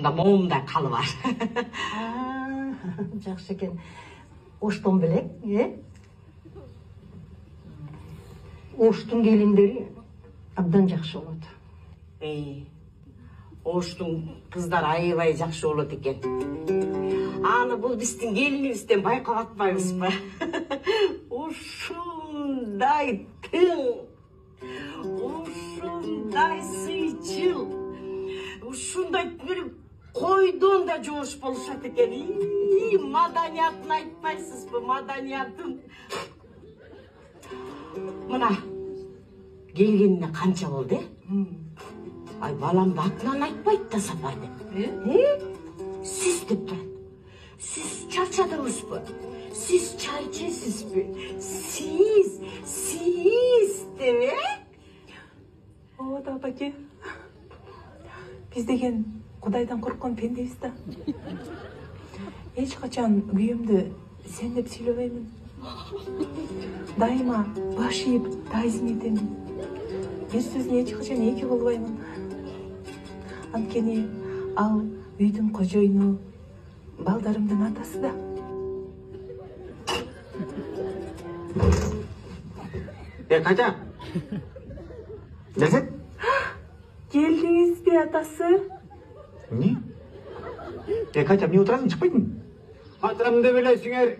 Unda момундай калы бар. Жакшы экен. Оштон белек, Оштун келиндери абдан жакшы болот. Оштун кыздары аябай жакшы болот экен. Аны бул биздин келинибизден байкап атпайбызбы? Ушундай тың, ушундай сыйчыл, ушундай бир койдон да жоош болушат экен. Маданиятын айтпайсызбы, маданиятын. Мына келгенине канча болду, Ай, баламды атынан айтпайт да Сапар деп. Сиз деп турат. Сиз чарчадыңызбы? Сиз чай ичесизби? Сиз деп, Ооба да, баке. Биз деген Кудайдан корккон пендебиз да. Эч качан күйөөмдү сен деп сүйлөбөймүн. Дайыма баш ийип таазим этемин. Бир сөзүн эч качан эки кылбаймын. Анткени ал үйдүн кожоюну, балдарымдын атасы да. Катя? Лезет? Келдиңизби, атасы? Не? Катя, эмне отурасың, чыкпайтын? Атырамды билесиңер,